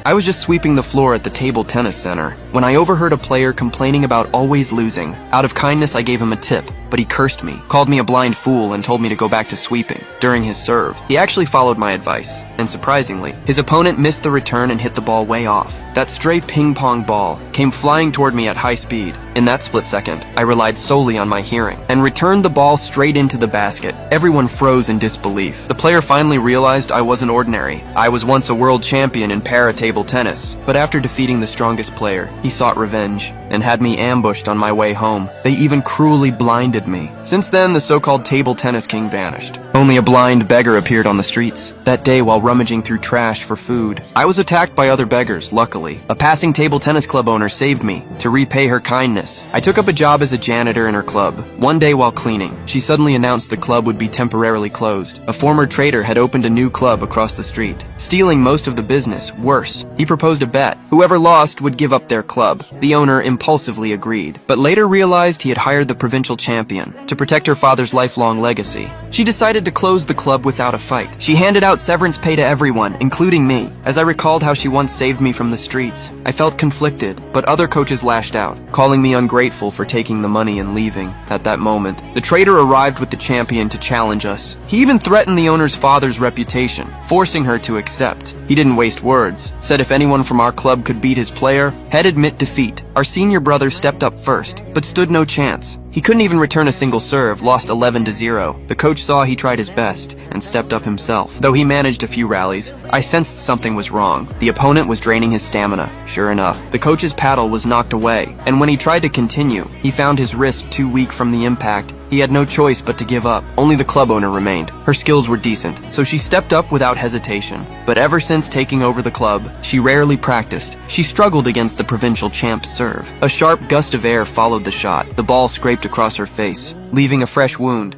I was just sweeping the floor at the table tennis center when I overheard a player complaining about always losing. Out of kindness, I gave him a tip, but he cursed me, called me a blind fool, and told me to go back to sweeping. During his serve, he actually followed my advice, and surprisingly, his opponent missed the return and hit the ball way off. That stray ping-pong ball came flying toward me at high speed. In that split second, I relied solely on my hearing and returned the ball straight into the basket. Everyone froze in disbelief. The player finally realized I wasn't ordinary. I was once a world champion in para-table tennis, but after defeating the strongest player, he sought revenge and had me ambushed on my way home. They even cruelly blinded me. Since then, the so-called table tennis king vanished. Only a blind beggar appeared on the streets. That day, while rummaging through trash for food, I was attacked by other beggars, luckily. A passing table tennis club owner saved me to repay her kindness. I took up a job as a janitor in her club. One day while cleaning, she suddenly announced the club would be temporarily closed. A former trader had opened a new club across the street, stealing most of the business. Worse, he proposed a bet. Whoever lost would give up their club. The owner impulsively agreed, but later realized he had hired the provincial champion to protect her father's lifelong legacy. She decided to close the club without a fight. She handed out severance pay to everyone, including me. As I recalled how she once saved me from the streets, I felt conflicted, but other coaches lashed out, calling me ungrateful for taking the money and leaving. At that moment, the trader arrived with the champion to challenge us. He even threatened the owner's father's reputation, forcing her to accept. He didn't waste words, said if anyone from our club could beat his player, he'd admit defeat. Our senior brother stepped up first, but stood no chance. He couldn't even return a single serve, lost 11-0. The coach saw he tried his best and stepped up himself. Though he managed a few rallies, I sensed something was wrong. The opponent was draining his stamina. Sure enough, the coach's paddle was knocked away, and when he tried to continue, he found his wrist too weak from the impact. He had no choice but to give up. Only the club owner remained. Her skills were decent, so she stepped up without hesitation. But ever since taking over the club, she rarely practiced. She struggled against the provincial champ's serve. A sharp gust of air followed the shot. The ball scraped across her face, leaving a fresh wound.